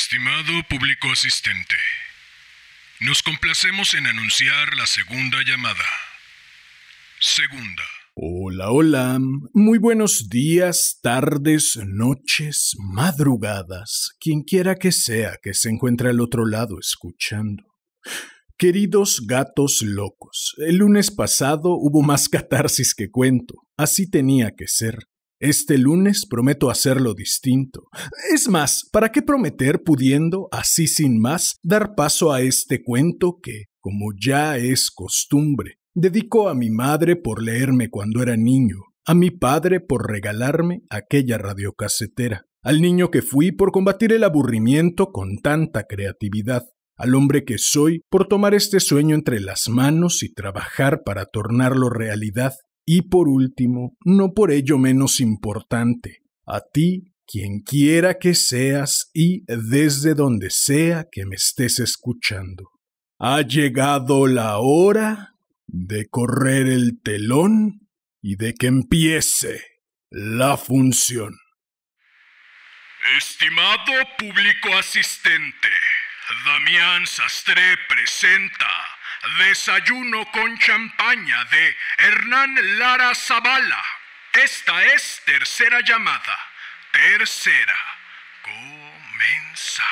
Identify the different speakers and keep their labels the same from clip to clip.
Speaker 1: Estimado público asistente, nos complacemos en anunciar la segunda llamada. Segunda.
Speaker 2: Hola, hola. Muy buenos días, tardes, noches, madrugadas, quienquiera que sea que se encuentre al otro lado escuchando. Queridos gatos locos, el lunes pasado hubo más catarsis que cuento. Así tenía que ser. Este lunes prometo hacerlo distinto. Es más, ¿para qué prometer pudiendo, así sin más, dar paso a este cuento que, como ya es costumbre, dedico a mi madre por leerme cuando era niño, a mi padre por regalarme aquella radiocasetera, al niño que fui por combatir el aburrimiento con tanta creatividad, al hombre que soy por tomar este sueño entre las manos y trabajar para tornarlo realidad, y por último, no por ello menos importante, a ti, quienquiera que seas y desde donde sea que me estés escuchando. Ha llegado la hora de correr el telón y de que empiece la función.
Speaker 1: Estimado público asistente, Damián Sastre presenta Desayuno con champaña de Hernán Lara Zavala. Esta es tercera llamada. Tercera. Comenzamos.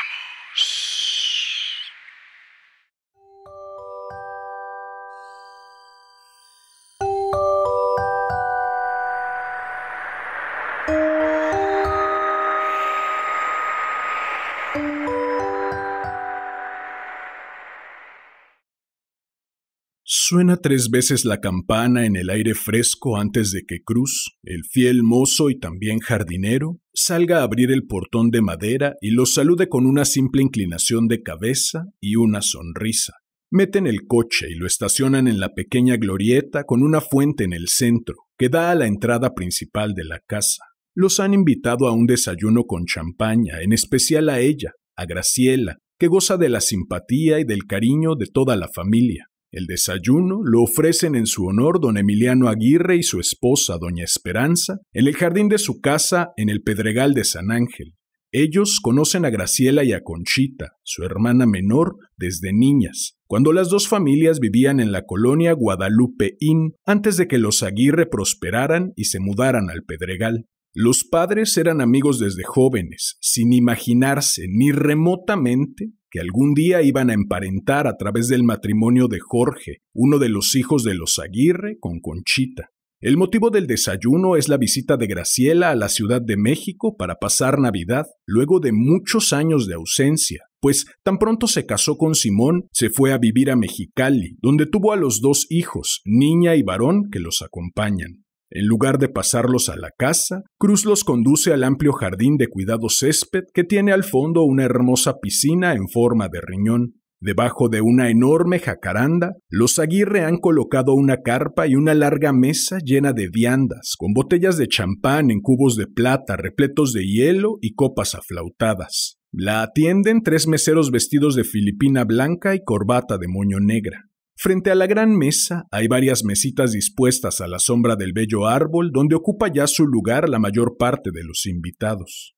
Speaker 2: Suena 3 veces la campana en el aire fresco antes de que Cruz, el fiel mozo y también jardinero, salga a abrir el portón de madera y los salude con una simple inclinación de cabeza y una sonrisa. Meten el coche y lo estacionan en la pequeña glorieta con una fuente en el centro, que da a la entrada principal de la casa. Los han invitado a un desayuno con champaña, en especial a ella, a Graciela, que goza de la simpatía y del cariño de toda la familia. El desayuno lo ofrecen en su honor don Emiliano Aguirre y su esposa doña Esperanza en el jardín de su casa en el Pedregal de San Ángel. Ellos conocen a Graciela y a Conchita, su hermana menor, desde niñas, cuando las dos familias vivían en la colonia Guadalupe Inn antes de que los Aguirre prosperaran y se mudaran al Pedregal. Los padres eran amigos desde jóvenes, sin imaginarse ni remotamente que algún día iban a emparentar a través del matrimonio de Jorge, uno de los hijos de los Aguirre, con Conchita. El motivo del desayuno es la visita de Graciela a la Ciudad de México para pasar Navidad, luego de muchos años de ausencia, pues tan pronto se casó con Simón, se fue a vivir a Mexicali, donde tuvo a los 2 hijos, niña y varón, que los acompañan. En lugar de pasarlos a la casa, Cruz los conduce al amplio jardín de cuidado césped que tiene al fondo una hermosa piscina en forma de riñón. Debajo de una enorme jacaranda, los Aguirre han colocado una carpa y una larga mesa llena de viandas, con botellas de champán en cubos de plata repletos de hielo y copas aflautadas. La atienden 3 meseros vestidos de filipina blanca y corbata de moño negra. Frente a la gran mesa hay varias mesitas dispuestas a la sombra del bello árbol donde ocupa ya su lugar la mayor parte de los invitados.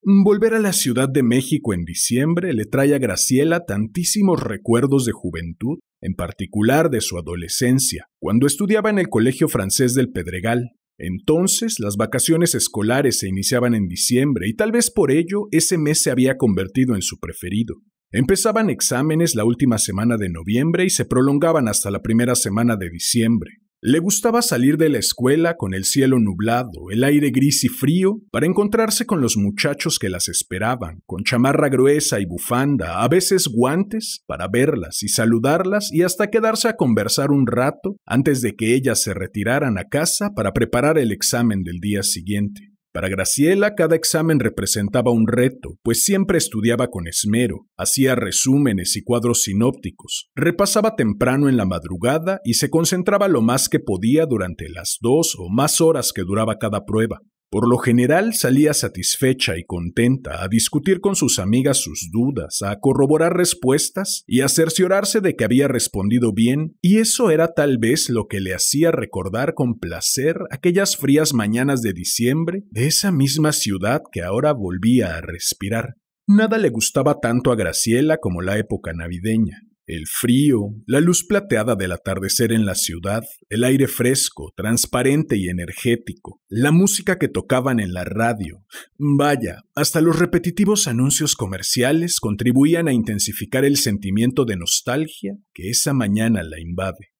Speaker 2: Volver a la Ciudad de México en diciembre le trae a Graciela tantísimos recuerdos de juventud, en particular de su adolescencia, cuando estudiaba en el Colegio Francés del Pedregal. Entonces, las vacaciones escolares se iniciaban en diciembre y tal vez por ello ese mes se había convertido en su preferido. Empezaban exámenes la última semana de noviembre y se prolongaban hasta la primera semana de diciembre. Le gustaba salir de la escuela con el cielo nublado, el aire gris y frío, para encontrarse con los muchachos que las esperaban, con chamarra gruesa y bufanda, a veces guantes, para verlas y saludarlas y hasta quedarse a conversar un rato antes de que ellas se retiraran a casa para preparar el examen del día siguiente. Para Graciela, cada examen representaba un reto, pues siempre estudiaba con esmero, hacía resúmenes y cuadros sinópticos, repasaba temprano en la madrugada y se concentraba lo más que podía durante las 2 o más horas que duraba cada prueba. Por lo general salía satisfecha y contenta a discutir con sus amigas sus dudas, a corroborar respuestas y a cerciorarse de que había respondido bien, y eso era tal vez lo que le hacía recordar con placer aquellas frías mañanas de diciembre de esa misma ciudad que ahora volvía a respirar. Nada le gustaba tanto a Graciela como la época navideña. El frío, la luz plateada del atardecer en la ciudad, el aire fresco, transparente y energético, la música que tocaban en la radio. Vaya, hasta los repetitivos anuncios comerciales contribuían a intensificar el sentimiento de nostalgia que esa mañana la invade.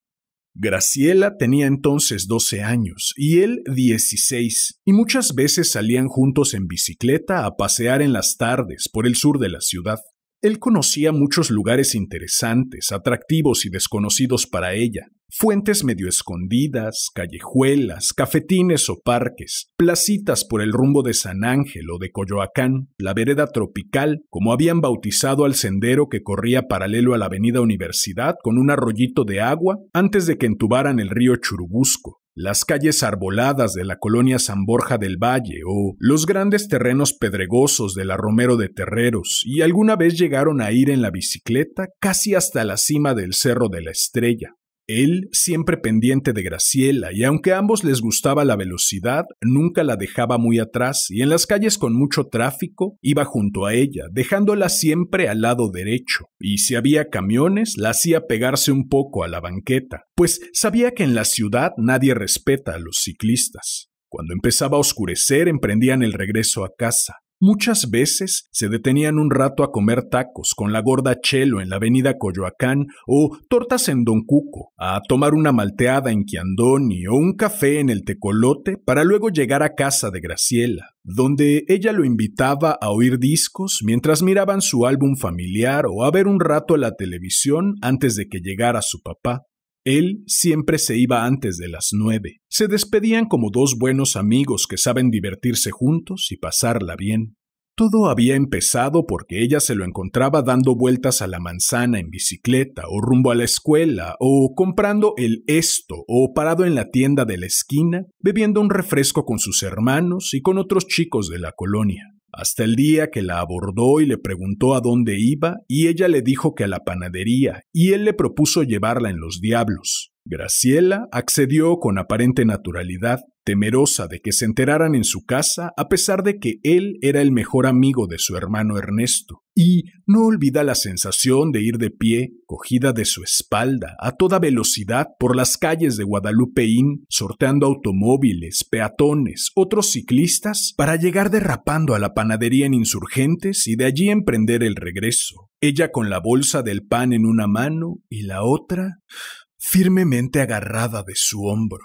Speaker 2: Graciela tenía entonces 12 años y él 16, y muchas veces salían juntos en bicicleta a pasear en las tardes por el sur de la ciudad. Él conocía muchos lugares interesantes, atractivos y desconocidos para ella, fuentes medio escondidas, callejuelas, cafetines o parques, placitas por el rumbo de San Ángel o de Coyoacán, la vereda tropical, como habían bautizado al sendero que corría paralelo a la avenida Universidad con un arroyito de agua antes de que entubaran el río Churubusco, las calles arboladas de la colonia San Borja del Valle o los grandes terrenos pedregosos de la Romero de Terreros, y alguna vez llegaron a ir en la bicicleta casi hasta la cima del Cerro de la Estrella. Él, siempre pendiente de Graciela, y aunque a ambos les gustaba la velocidad, nunca la dejaba muy atrás, y en las calles con mucho tráfico iba junto a ella, dejándola siempre al lado derecho, y si había camiones, la hacía pegarse un poco a la banqueta, pues sabía que en la ciudad nadie respeta a los ciclistas. Cuando empezaba a oscurecer, emprendían el regreso a casa. Muchas veces se detenían un rato a comer tacos con la gorda Chelo en la avenida Coyoacán o tortas en Don Cuco, a tomar una malteada en Quiandoni o un café en el Tecolote para luego llegar a casa de Graciela, donde ella lo invitaba a oír discos mientras miraban su álbum familiar o a ver un rato la televisión antes de que llegara su papá. Él siempre se iba antes de las 9. Se despedían como dos buenos amigos que saben divertirse juntos y pasarla bien. Todo había empezado porque ella se lo encontraba dando vueltas a la manzana en bicicleta o rumbo a la escuela o comprando el esto o parado en la tienda de la esquina bebiendo un refresco con sus hermanos y con otros chicos de la colonia. Hasta el día que la abordó y le preguntó a dónde iba, y ella le dijo que a la panadería, y él le propuso llevarla en Los Diablos. Graciela accedió con aparente naturalidad, temerosa de que se enteraran en su casa, a pesar de que él era el mejor amigo de su hermano Ernesto. Y no olvida la sensación de ir de pie, cogida de su espalda, a toda velocidad por las calles de Guadalupeín, sorteando automóviles, peatones, otros ciclistas, para llegar derrapando a la panadería en Insurgentes y de allí emprender el regreso. Ella con la bolsa del pan en una mano y la otra firmemente agarrada de su hombro.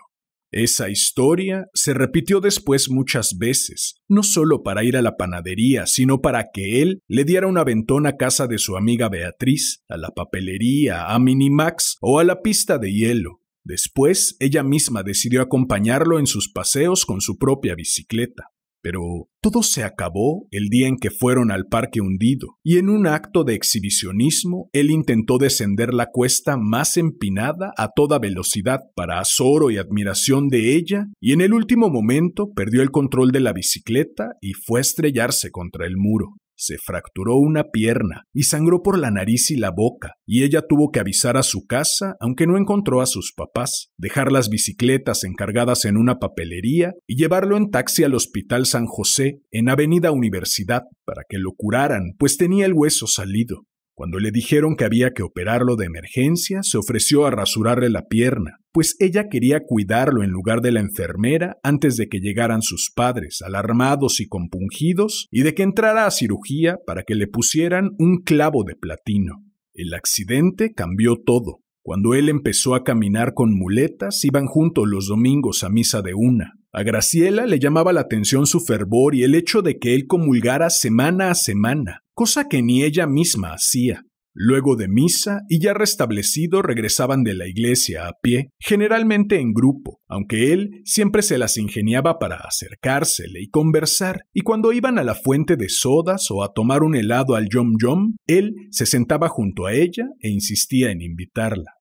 Speaker 2: Esa historia se repitió después muchas veces, no solo para ir a la panadería, sino para que él le diera un aventón a casa de su amiga Beatriz, a la papelería, a Minimax o a la pista de hielo. Después, ella misma decidió acompañarlo en sus paseos con su propia bicicleta. Pero todo se acabó el día en que fueron al Parque Hundido, y en un acto de exhibicionismo, él intentó descender la cuesta más empinada a toda velocidad para azoro y admiración de ella, y en el último momento perdió el control de la bicicleta y fue a estrellarse contra el muro. Se fracturó una pierna y sangró por la nariz y la boca, y ella tuvo que avisar a su casa, aunque no encontró a sus papás, dejar las bicicletas encargadas en una papelería y llevarlo en taxi al Hospital San José, en Avenida Universidad, para que lo curaran, pues tenía el hueso salido. Cuando le dijeron que había que operarlo de emergencia, se ofreció a rasurarle la pierna, pues ella quería cuidarlo en lugar de la enfermera antes de que llegaran sus padres, alarmados y compungidos, y de que entrara a cirugía para que le pusieran un clavo de platino. El accidente cambió todo. Cuando él empezó a caminar con muletas, iban juntos los domingos a misa de 1. A Graciela le llamaba la atención su fervor y el hecho de que él comulgara semana a semana, cosa que ni ella misma hacía. Luego de misa, y ya restablecido, regresaban de la iglesia a pie, generalmente en grupo, aunque él siempre se las ingeniaba para acercársele y conversar, y cuando iban a la fuente de sodas o a tomar un helado al Yum Yum, él se sentaba junto a ella e insistía en invitarla.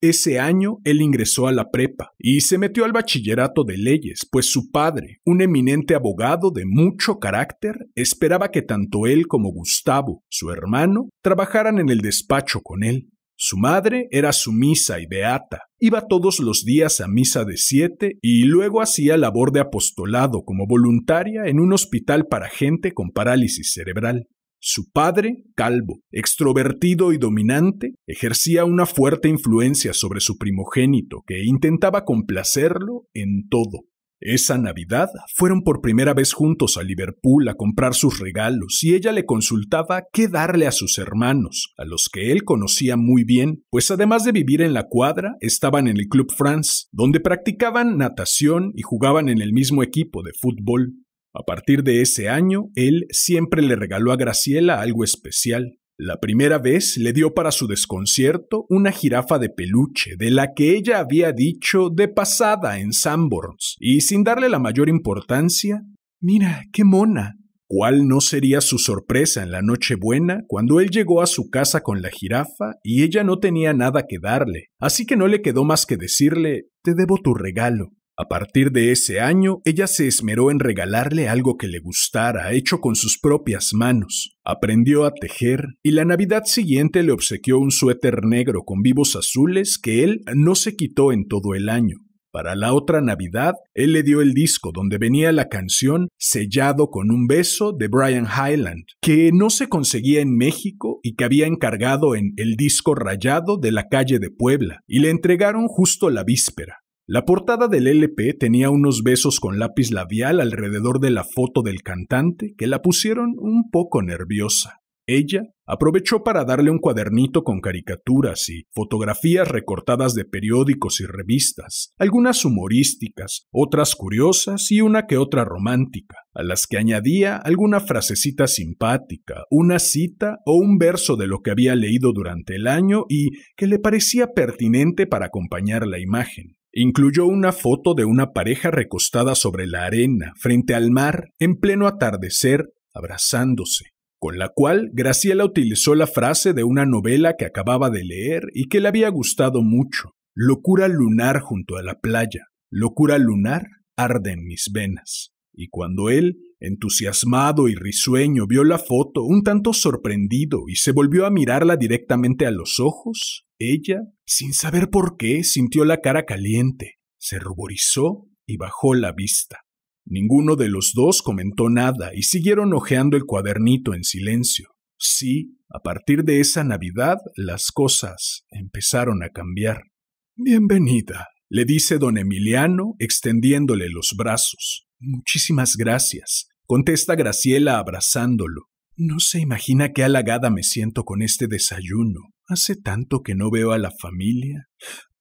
Speaker 2: Ese año él ingresó a la prepa y se metió al bachillerato de leyes, pues su padre, un eminente abogado de mucho carácter, esperaba que tanto él como Gustavo, su hermano, trabajaran en el despacho con él. Su madre era sumisa y beata, iba todos los días a misa de 7 y luego hacía labor de apostolado como voluntaria en un hospital para gente con parálisis cerebral. Su padre, calvo, extrovertido y dominante, ejercía una fuerte influencia sobre su primogénito que intentaba complacerlo en todo. Esa Navidad fueron por primera vez juntos a Liverpool a comprar sus regalos y ella le consultaba qué darle a sus hermanos, a los que él conocía muy bien, pues además de vivir en la cuadra, estaban en el Club France, donde practicaban natación y jugaban en el mismo equipo de fútbol. A partir de ese año, él siempre le regaló a Graciela algo especial. La primera vez le dio para su desconcierto una jirafa de peluche, de la que ella había dicho de pasada en Sanborns, y sin darle la mayor importancia, «Mira, qué mona». ¿Cuál no sería su sorpresa en la Nochebuena cuando él llegó a su casa con la jirafa y ella no tenía nada que darle, así que no le quedó más que decirle «Te debo tu regalo». A partir de ese año, ella se esmeró en regalarle algo que le gustara, hecho con sus propias manos. Aprendió a tejer y la Navidad siguiente le obsequió un suéter negro con vivos azules que él no se quitó en todo el año. Para la otra Navidad, él le dio el disco donde venía la canción Sellado con un beso de Brian Hyland, que no se conseguía en México y que había encargado en El Disco Rayado de la calle de Puebla, y le entregaron justo la víspera. La portada del LP tenía unos besos con lápiz labial alrededor de la foto del cantante que la pusieron un poco nerviosa. Ella aprovechó para darle un cuadernito con caricaturas y fotografías recortadas de periódicos y revistas, algunas humorísticas, otras curiosas y una que otra romántica, a las que añadía alguna frasecita simpática, una cita o un verso de lo que había leído durante el año y que le parecía pertinente para acompañar la imagen. Incluyó una foto de una pareja recostada sobre la arena, frente al mar, en pleno atardecer, abrazándose, con la cual Graciela utilizó la frase de una novela que acababa de leer y que le había gustado mucho. Locura lunar junto a la playa, locura lunar arde en mis venas. Y cuando él, entusiasmado y risueño, vio la foto, un tanto sorprendido, y se volvió a mirarla directamente a los ojos, ella, sin saber por qué, sintió la cara caliente, se ruborizó y bajó la vista. Ninguno de los dos comentó nada y siguieron hojeando el cuadernito en silencio. Sí, a partir de esa Navidad las cosas empezaron a cambiar. «Bienvenida», le dice don Emiliano, extendiéndole los brazos. «Muchísimas gracias», contesta Graciela abrazándolo. «No se imagina qué halagada me siento con este desayuno. Hace tanto que no veo a la familia».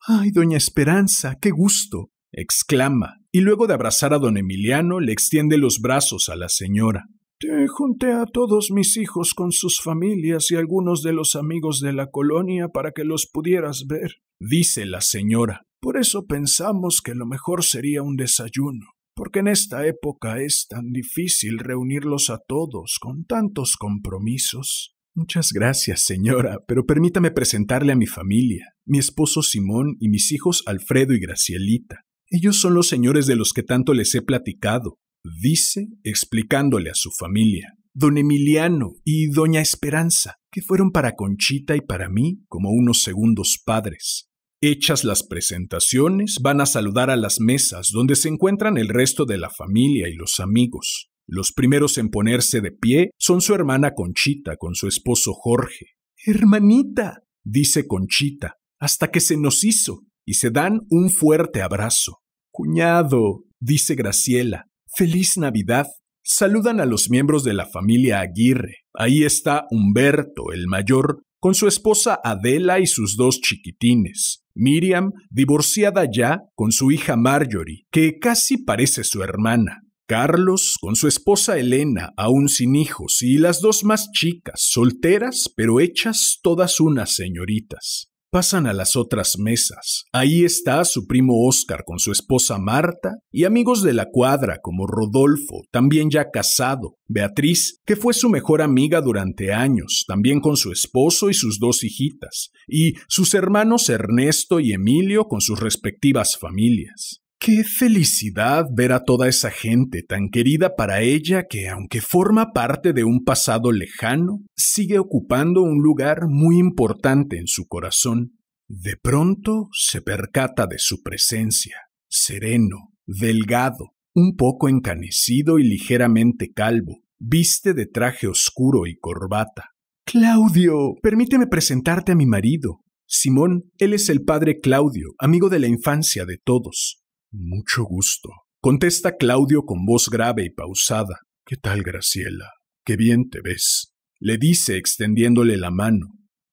Speaker 2: «Ay, doña Esperanza, qué gusto», exclama, y luego de abrazar a don Emiliano le extiende los brazos a la señora. «Te junté a todos mis hijos con sus familias y algunos de los amigos de la colonia para que los pudieras ver», dice la señora. «Por eso pensamos que lo mejor sería un desayuno, porque en esta época es tan difícil reunirlos a todos con tantos compromisos». «Muchas gracias, señora, pero permítame presentarle a mi familia, mi esposo Simón y mis hijos Alfredo y Gracielita. Ellos son los señores de los que tanto les he platicado», dice, explicándole a su familia. «Don Emiliano y doña Esperanza, que fueron para Conchita y para mí como unos segundos padres». Hechas las presentaciones, van a saludar a las mesas donde se encuentran el resto de la familia y los amigos. Los primeros en ponerse de pie son su hermana Conchita con su esposo Jorge. «Hermanita», dice Conchita, «hasta que se nos hizo», y se dan un fuerte abrazo. «Cuñado», dice Graciela, «feliz Navidad». Saludan a los miembros de la familia Aguirre. Ahí está Humberto, el mayor, con su esposa Adela y sus dos chiquitines. Miriam, divorciada ya, con su hija Marjorie, que casi parece su hermana. Carlos, con su esposa Elena, aún sin hijos, y las dos más chicas, solteras, pero hechas todas unas señoritas. Pasan a las otras mesas. Ahí está su primo Óscar con su esposa Marta y amigos de la cuadra como Rodolfo, también ya casado, Beatriz, que fue su mejor amiga durante años, también con su esposo y sus 2 hijitas, y sus hermanos Ernesto y Emilio con sus respectivas familias. ¡Qué felicidad ver a toda esa gente tan querida para ella que, aunque forma parte de un pasado lejano, sigue ocupando un lugar muy importante en su corazón! De pronto se percata de su presencia, sereno, delgado, un poco encanecido y ligeramente calvo, viste de traje oscuro y corbata. «Claudio, permíteme presentarte a mi marido. Simón, él es el padre Claudio, amigo de la infancia de todos». «Mucho gusto», contesta Claudio con voz grave y pausada. «¿Qué tal, Graciela? Qué bien te ves», le dice extendiéndole la mano.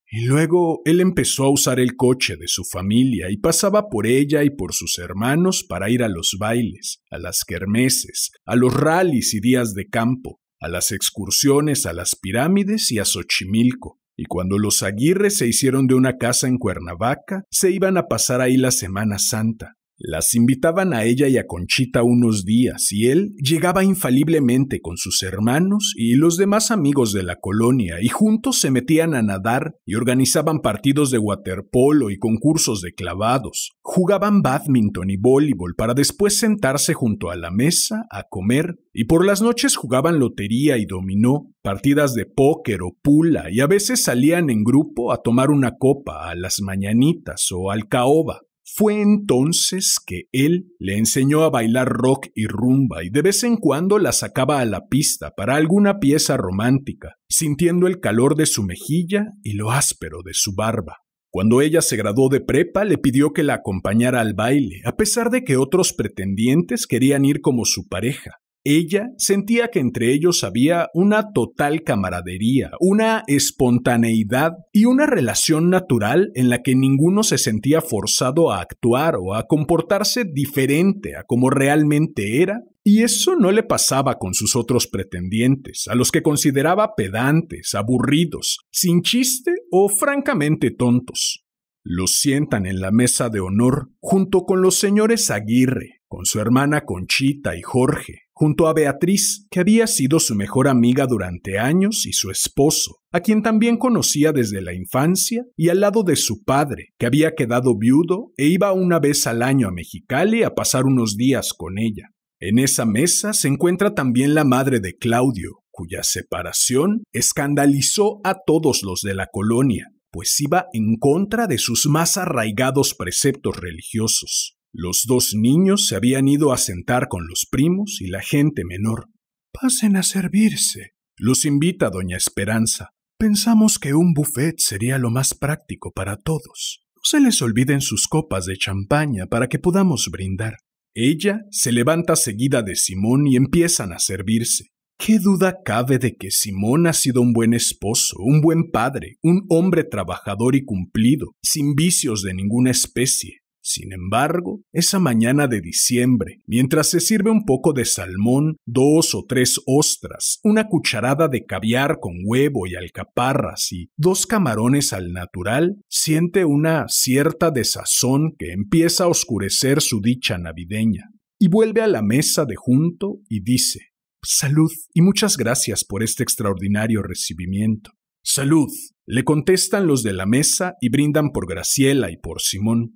Speaker 2: Y luego él empezó a usar el coche de su familia y pasaba por ella y por sus hermanos para ir a los bailes, a las kermeses, a los rallies y días de campo, a las excursiones a las pirámides y a Xochimilco. Y cuando los Aguirre se hicieron de una casa en Cuernavaca, se iban a pasar ahí la Semana Santa. Las invitaban a ella y a Conchita unos días y él llegaba infaliblemente con sus hermanos y los demás amigos de la colonia y juntos se metían a nadar y organizaban partidos de waterpolo y concursos de clavados. Jugaban bádminton y voleibol para después sentarse junto a la mesa a comer y por las noches jugaban lotería y dominó, partidas de póker o pula y a veces salían en grupo a tomar una copa a las mañanitas o al caoba. Fue entonces que él le enseñó a bailar rock y rumba y de vez en cuando la sacaba a la pista para alguna pieza romántica, sintiendo el calor de su mejilla y lo áspero de su barba. Cuando ella se graduó de prepa, le pidió que la acompañara al baile, a pesar de que otros pretendientes querían ir como su pareja. Ella sentía que entre ellos había una total camaradería, una espontaneidad y una relación natural en la que ninguno se sentía forzado a actuar o a comportarse diferente a como realmente era, y eso no le pasaba con sus otros pretendientes, a los que consideraba pedantes, aburridos, sin chiste o francamente tontos. Los sientan en la mesa de honor junto con los señores Aguirre, con su hermana Conchita y Jorge, junto a Beatriz, que había sido su mejor amiga durante años, y su esposo, a quien también conocía desde la infancia, y al lado de su padre, que había quedado viudo e iba una vez al año a Mexicali a pasar unos días con ella. En esa mesa se encuentra también la madre de Claudio, cuya separación escandalizó a todos los de la colonia, pues iba en contra de sus más arraigados preceptos religiosos. Los 2 niños se habían ido a sentar con los primos y la gente menor. «Pasen a servirse», los invita doña Esperanza. «Pensamos que un buffet sería lo más práctico para todos. No se les olviden sus copas de champaña para que podamos brindar». Ella se levanta seguida de Simón y empiezan a servirse. ¿Qué duda cabe de que Simón ha sido un buen esposo, un buen padre, un hombre trabajador y cumplido, sin vicios de ninguna especie? Sin embargo, esa mañana de diciembre, mientras se sirve un poco de salmón, 2 o 3 ostras, una cucharada de caviar con huevo y alcaparras y 2 camarones al natural, siente una cierta desazón que empieza a oscurecer su dicha navideña. Y vuelve a la mesa de junto y dice: «Salud y muchas gracias por este extraordinario recibimiento». «Salud», le contestan los de la mesa y brindan por Graciela y por Simón.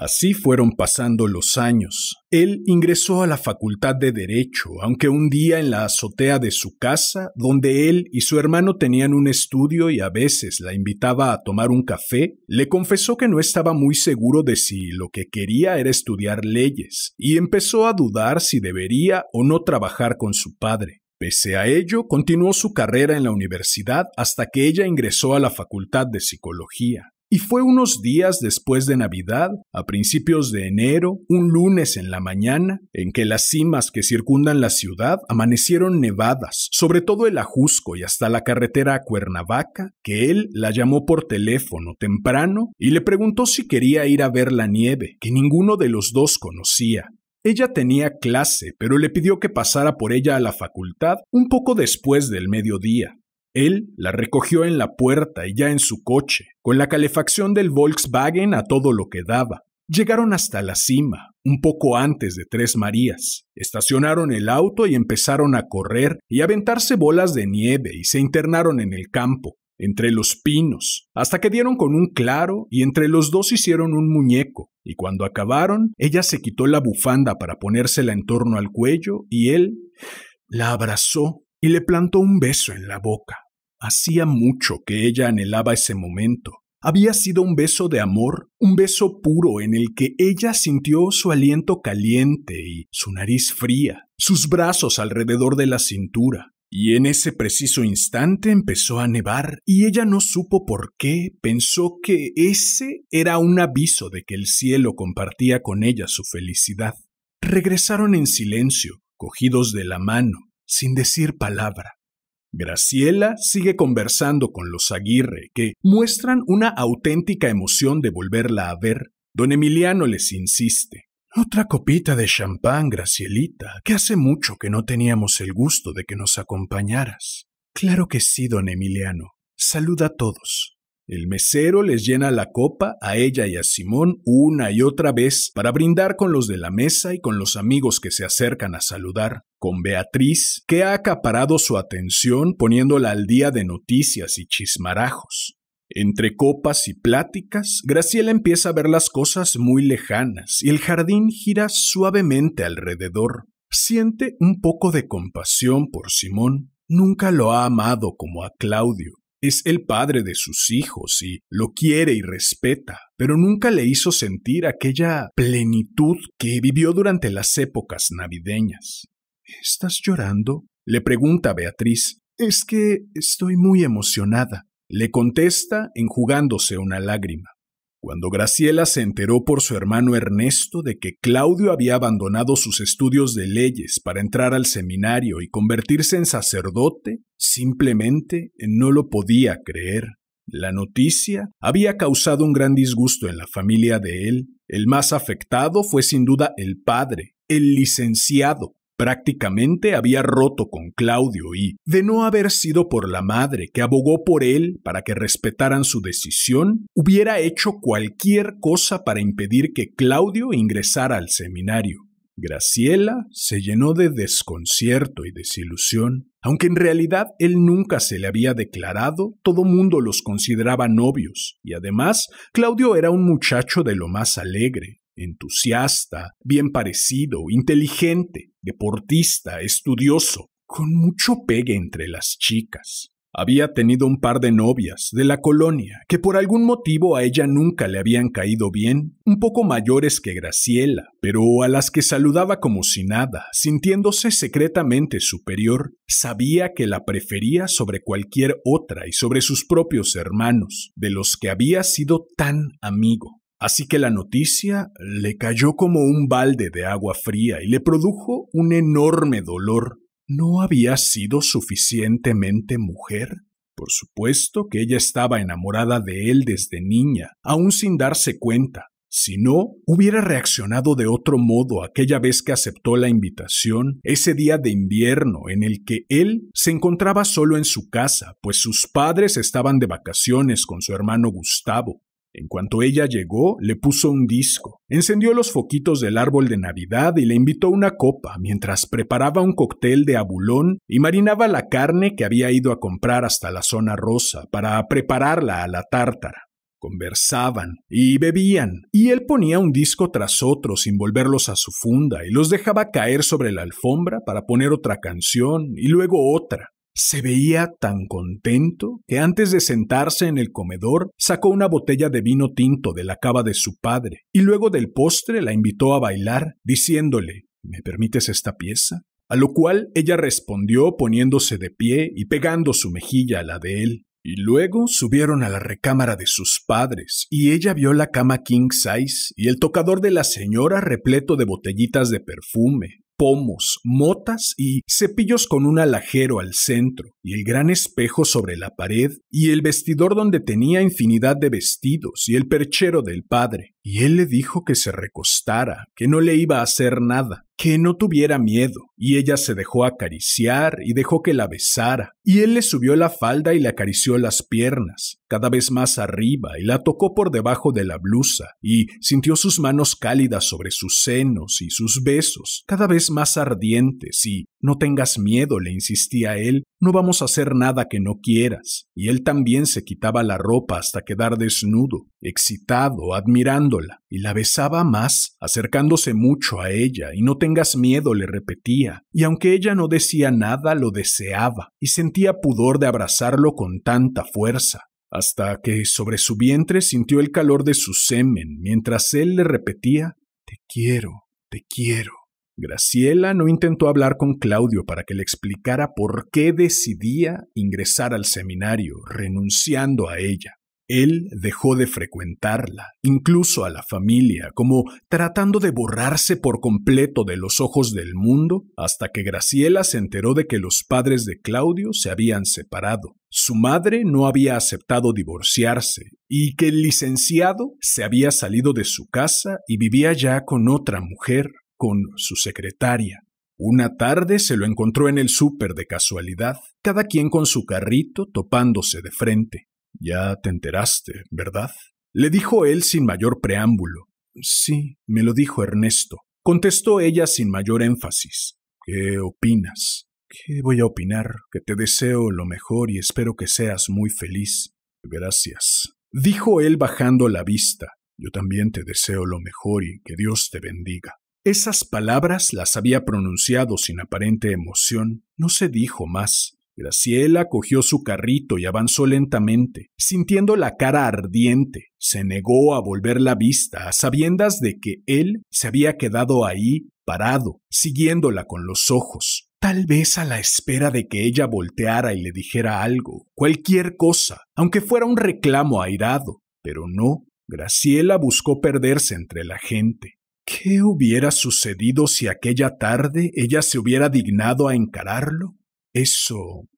Speaker 2: Así fueron pasando los años. Él ingresó a la Facultad de Derecho, aunque un día en la azotea de su casa, donde él y su hermano tenían un estudio y a veces la invitaba a tomar un café, le confesó que no estaba muy seguro de si lo que quería era estudiar leyes, y empezó a dudar si debería o no trabajar con su padre. Pese a ello, continuó su carrera en la universidad hasta que ella ingresó a la Facultad de Psicología. Y fue unos días después de Navidad, a principios de enero, un lunes en la mañana, en que las cimas que circundan la ciudad amanecieron nevadas, sobre todo el Ajusco y hasta la carretera a Cuernavaca, que él la llamó por teléfono temprano y le preguntó si quería ir a ver la nieve, que ninguno de los dos conocía. Ella tenía clase, pero le pidió que pasara por ella a la facultad un poco después del mediodía. Él la recogió en la puerta y ya en su coche, con la calefacción del Volkswagen a todo lo que daba. Llegaron hasta la cima, un poco antes de Tres Marías. Estacionaron el auto y empezaron a correr y a aventarse bolas de nieve y se internaron en el campo, entre los pinos, hasta que dieron con un claro y entre los dos hicieron un muñeco. Y cuando acabaron, ella se quitó la bufanda para ponérsela en torno al cuello y él la abrazó y le plantó un beso en la boca. Hacía mucho que ella anhelaba ese momento. Había sido un beso de amor, un beso puro en el que ella sintió su aliento caliente y su nariz fría, sus brazos alrededor de la cintura. Y en ese preciso instante empezó a nevar y ella no supo por qué, pensó que ese era un aviso de que el cielo compartía con ella su felicidad. Regresaron en silencio, cogidos de la mano, sin decir palabra. Graciela sigue conversando con los Aguirre, que muestran una auténtica emoción de volverla a ver. Don Emiliano les insiste. Otra copita de champán, Gracielita, que hace mucho que no teníamos el gusto de que nos acompañaras. Claro que sí, don Emiliano. Saluda a todos. El mesero les llena la copa a ella y a Simón una y otra vez para brindar con los de la mesa y con los amigos que se acercan a saludar, con Beatriz, que ha acaparado su atención poniéndola al día de noticias y chismarajos. Entre copas y pláticas, Graciela empieza a ver las cosas muy lejanas y el jardín gira suavemente alrededor. Siente un poco de compasión por Simón. Nunca lo ha amado como a Claudio. Es el padre de sus hijos y lo quiere y respeta, pero nunca le hizo sentir aquella plenitud que vivió durante las épocas navideñas. ¿Estás llorando?, le pregunta Beatriz. Es que estoy muy emocionada, le contesta enjugándose una lágrima. Cuando Graciela se enteró por su hermano Ernesto de que Claudio había abandonado sus estudios de leyes para entrar al seminario y convertirse en sacerdote, simplemente no lo podía creer. La noticia había causado un gran disgusto en la familia de él. El más afectado fue sin duda el padre, el licenciado. Prácticamente había roto con Claudio y, de no haber sido por la madre que abogó por él para que respetaran su decisión, hubiera hecho cualquier cosa para impedir que Claudio ingresara al seminario. Graciela se llenó de desconcierto y desilusión. Aunque en realidad él nunca se le había declarado, todo mundo los consideraba novios, y además Claudio era un muchacho de lo más alegre, entusiasta, bien parecido, inteligente, deportista, estudioso, con mucho pegue entre las chicas. Había tenido un par de novias de la colonia que por algún motivo a ella nunca le habían caído bien, un poco mayores que Graciela, pero a las que saludaba como si nada, sintiéndose secretamente superior. Sabía que la prefería sobre cualquier otra y sobre sus propios hermanos, de los que había sido tan amigo. Así que la noticia le cayó como un balde de agua fría y le produjo un enorme dolor. ¿No había sido suficientemente mujer? Por supuesto que ella estaba enamorada de él desde niña, aún sin darse cuenta. Si no, hubiera reaccionado de otro modo aquella vez que aceptó la invitación, ese día de invierno en el que él se encontraba solo en su casa, pues sus padres estaban de vacaciones con su hermano Gustavo. En cuanto ella llegó, le puso un disco, encendió los foquitos del árbol de Navidad y le invitó una copa mientras preparaba un cóctel de abulón y marinaba la carne que había ido a comprar hasta la zona rosa para prepararla a la tártara. Conversaban y bebían, y él ponía un disco tras otro sin volverlos a su funda y los dejaba caer sobre la alfombra para poner otra canción y luego otra. Se veía tan contento que antes de sentarse en el comedor sacó una botella de vino tinto de la cava de su padre y luego del postre la invitó a bailar diciéndole «¿Me permites esta pieza?», a lo cual ella respondió poniéndose de pie y pegando su mejilla a la de él. Y luego subieron a la recámara de sus padres y ella vio la cama king size y el tocador de la señora repleto de botellitas de perfume, pomos, motas y cepillos con un alajero al centro, y el gran espejo sobre la pared, y el vestidor donde tenía infinidad de vestidos, y el perchero del padre. Y él le dijo que se recostara, que no le iba a hacer nada. que no tuviera miedo, y ella se dejó acariciar y dejó que la besara, y él le subió la falda y le acarició las piernas, cada vez más arriba, y la tocó por debajo de la blusa, y sintió sus manos cálidas sobre sus senos y sus besos, cada vez más ardientes, y no tengas miedo, le insistía él, no vamos a hacer nada que no quieras, y él también se quitaba la ropa hasta quedar desnudo, excitado, admirándola, y la besaba más, acercándose mucho a ella, y no tengas miedo, le repetía, y aunque ella no decía nada, lo deseaba, y sentía pudor de abrazarlo con tanta fuerza, hasta que sobre su vientre sintió el calor de su semen, mientras él le repetía, te quiero, te quiero. Graciela no intentó hablar con Claudio para que le explicara por qué decidía ingresar al seminario, renunciando a ella. Él dejó de frecuentarla, incluso a la familia, como tratando de borrarse por completo de los ojos del mundo, hasta que Graciela se enteró de que los padres de Claudio se habían separado. Su madre no había aceptado divorciarse y que el licenciado se había salido de su casa y vivía ya con otra mujer, con su secretaria. Una tarde se lo encontró en el súper de casualidad, cada quien con su carrito topándose de frente. «Ya te enteraste, ¿verdad?», le dijo él sin mayor preámbulo. «Sí, me lo dijo Ernesto», contestó ella sin mayor énfasis. «¿Qué opinas?» «¿Qué voy a opinar? Que te deseo lo mejor y espero que seas muy feliz». «Gracias», dijo él bajando la vista. «Yo también te deseo lo mejor y que Dios te bendiga». Esas palabras las había pronunciado sin aparente emoción. No se dijo más. Graciela cogió su carrito y avanzó lentamente, sintiendo la cara ardiente. Se negó a volver la vista, a sabiendas de que él se había quedado ahí, parado, siguiéndola con los ojos, tal vez a la espera de que ella volteara y le dijera algo, cualquier cosa, aunque fuera un reclamo airado. Pero no, Graciela buscó perderse entre la gente. ¿Qué hubiera sucedido si aquella tarde ella se hubiera dignado a encararlo? Eso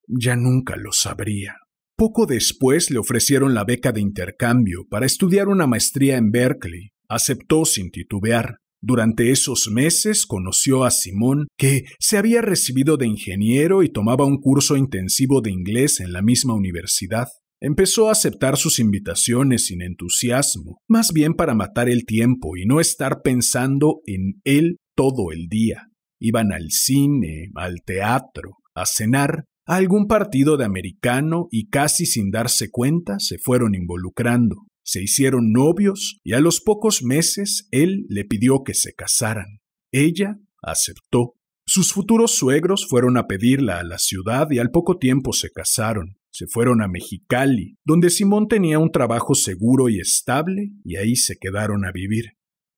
Speaker 2: ya nunca lo sabría. Poco después le ofrecieron la beca de intercambio para estudiar una maestría en Berkeley. Aceptó sin titubear. Durante esos meses conoció a Simón, que se había recibido de ingeniero y tomaba un curso intensivo de inglés en la misma universidad. Empezó a aceptar sus invitaciones sin entusiasmo, más bien para matar el tiempo y no estar pensando en él todo el día. Iban al cine, al teatro, a cenar, a algún partido de americano y casi sin darse cuenta se fueron involucrando. Se hicieron novios y a los pocos meses él le pidió que se casaran. Ella aceptó. Sus futuros suegros fueron a pedirla a la ciudad y al poco tiempo se casaron. Se fueron a Mexicali, donde Simón tenía un trabajo seguro y estable, y ahí se quedaron a vivir.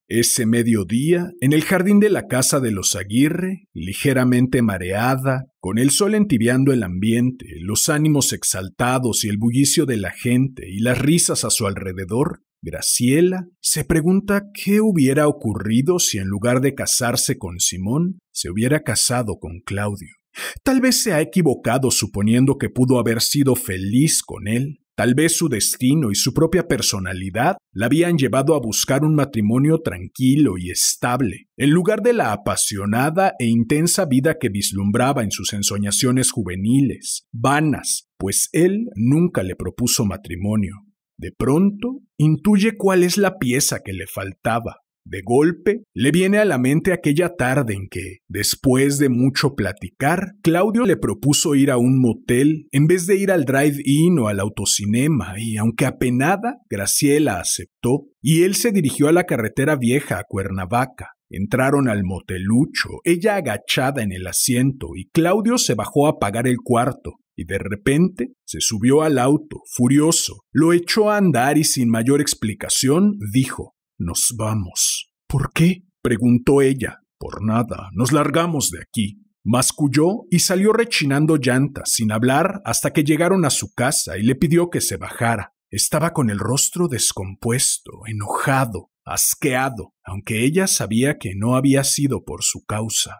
Speaker 2: Ese mediodía, en el jardín de la casa de los Aguirre, ligeramente mareada, con el sol entibiando el ambiente, los ánimos exaltados y el bullicio de la gente y las risas a su alrededor, Graciela se pregunta qué hubiera ocurrido si en lugar de casarse con Simón, se hubiera casado con Claudio. Tal vez se ha equivocado suponiendo que pudo haber sido feliz con él. Tal vez su destino y su propia personalidad la habían llevado a buscar un matrimonio tranquilo y estable, en lugar de la apasionada e intensa vida que vislumbraba en sus ensoñaciones juveniles, vanas, pues él nunca le propuso matrimonio. De pronto, intuye cuál es la pieza que le faltaba. De golpe, le viene a la mente aquella tarde en que, después de mucho platicar, Claudio le propuso ir a un motel en vez de ir al drive-in o al autocinema y, aunque apenada, Graciela aceptó y él se dirigió a la carretera vieja a Cuernavaca. Entraron al motelucho, ella agachada en el asiento y Claudio se bajó a pagar el cuarto. Y de repente se subió al auto, furioso, lo echó a andar y sin mayor explicación dijo: «Nos vamos». «¿Por qué?», preguntó ella. «Por nada, nos largamos de aquí». Masculló y salió rechinando llantas, sin hablar, hasta que llegaron a su casa y le pidió que se bajara. Estaba con el rostro descompuesto, enojado, asqueado, aunque ella sabía que no había sido por su causa.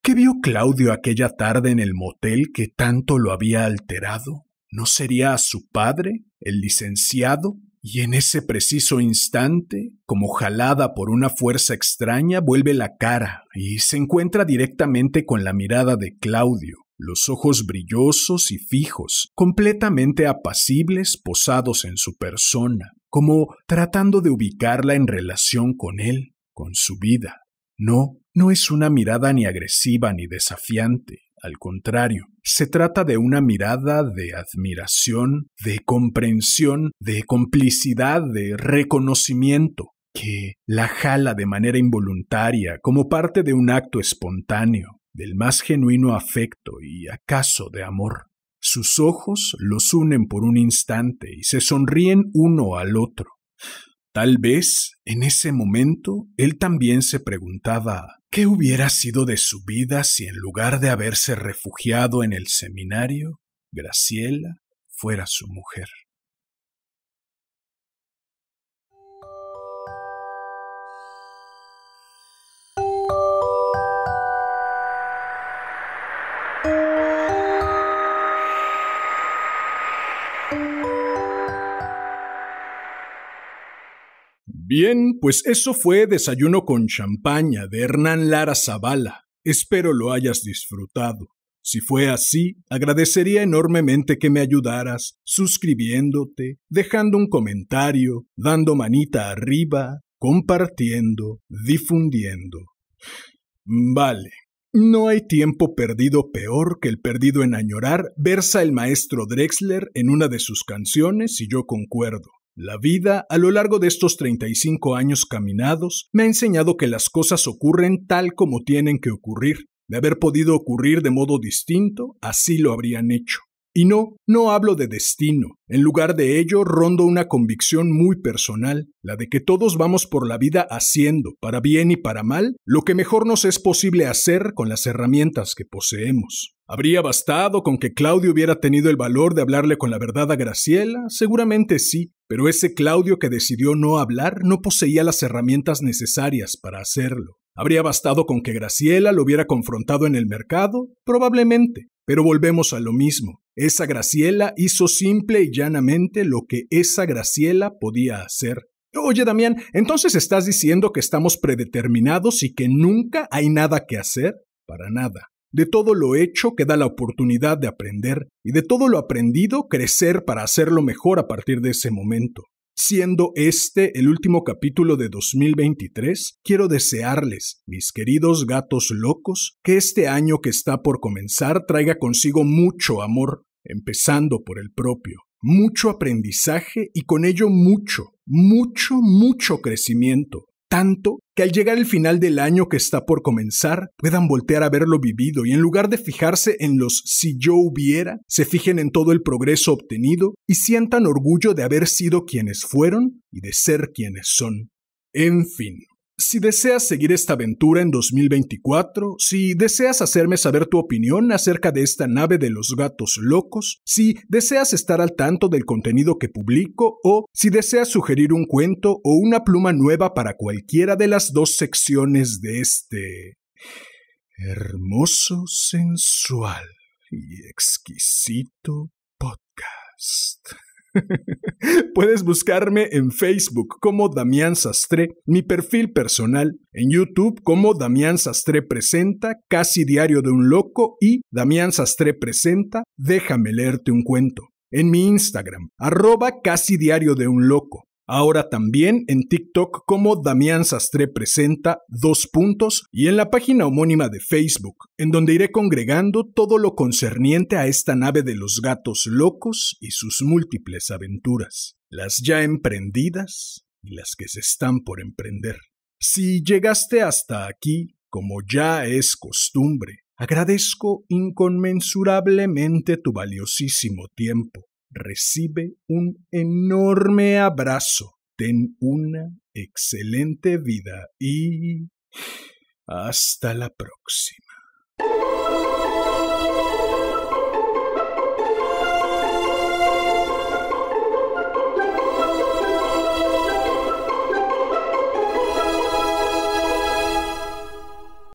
Speaker 2: ¿Qué vio Claudio aquella tarde en el motel que tanto lo había alterado? ¿No sería a su padre, el licenciado? Y en ese preciso instante, como jalada por una fuerza extraña, vuelve la cara y se encuentra directamente con la mirada de Claudio, los ojos brillosos y fijos, completamente apacibles, posados en su persona, como tratando de ubicarla en relación con él, con su vida. No es una mirada ni agresiva ni desafiante. Al contrario, se trata de una mirada de admiración, de comprensión, de complicidad, de reconocimiento, que la jala de manera involuntaria como parte de un acto espontáneo, del más genuino afecto y acaso de amor. Sus ojos los unen por un instante y se sonríen uno al otro. Tal vez, en ese momento, él también se preguntaba ¿qué hubiera sido de su vida si en lugar de haberse refugiado en el seminario, Graciela fuera su mujer? Bien, pues eso fue Desayuno con Champaña de Hernán Lara Zavala. Espero lo hayas disfrutado. Si fue así, agradecería enormemente que me ayudaras suscribiéndote, dejando un comentario, dando manita arriba, compartiendo, difundiendo. Vale. No hay tiempo perdido peor que el perdido en añorar, versa el maestro Drexler en una de sus canciones y yo concuerdo. La vida, a lo largo de estos 35 años caminados, me ha enseñado que las cosas ocurren tal como tienen que ocurrir. De haber podido ocurrir de modo distinto, así lo habrían hecho. Y no hablo de destino. En lugar de ello, rondo una convicción muy personal, la de que todos vamos por la vida haciendo, para bien y para mal, lo que mejor nos es posible hacer con las herramientas que poseemos. ¿Habría bastado con que Claudio hubiera tenido el valor de hablarle con la verdad a Graciela? Seguramente sí, pero ese Claudio que decidió no hablar no poseía las herramientas necesarias para hacerlo. ¿Habría bastado con que Graciela lo hubiera confrontado en el mercado? Probablemente. Pero volvemos a lo mismo. Esa Graciela hizo simple y llanamente lo que esa Graciela podía hacer. Oye, Damián, ¿entonces estás diciendo que estamos predeterminados y que nunca hay nada que hacer? Para nada. De todo lo hecho queda la oportunidad de aprender y de todo lo aprendido crecer para hacerlo mejor a partir de ese momento. Siendo este el último capítulo de 2023, quiero desearles, mis queridos gatos locos, que este año que está por comenzar traiga consigo mucho amor, empezando por el propio, mucho aprendizaje y con ello mucho crecimiento. Tanto que al llegar el final del año que está por comenzar, puedan voltear a ver lo vivido y en lugar de fijarse en los si yo hubiera, se fijen en todo el progreso obtenido y sientan orgullo de haber sido quienes fueron y de ser quienes son. En fin, si deseas seguir esta aventura en 2024, si deseas hacerme saber tu opinión acerca de esta nave de los gatos locos, si deseas estar al tanto del contenido que publico o si deseas sugerir un cuento o una pluma nueva para cualquiera de las dos secciones de este hermoso, sensual y exquisito podcast. Puedes buscarme en Facebook como Damián Sastre, mi perfil personal, en YouTube como Damián Sastre Presenta, Casi Diario de un Loco y Damián Sastre Presenta, Déjame leerte un cuento, en mi Instagram, @Casi Diario de un Loco. Ahora también en TikTok como Damián Sastre Presenta, y en la página homónima de Facebook, en donde iré congregando todo lo concerniente a esta nave de los gatos locos y sus múltiples aventuras, las ya emprendidas y las que se están por emprender. Si llegaste hasta aquí, como ya es costumbre, agradezco inconmensurablemente tu valiosísimo tiempo. Recibe un enorme abrazo, ten una excelente vida y hasta la próxima.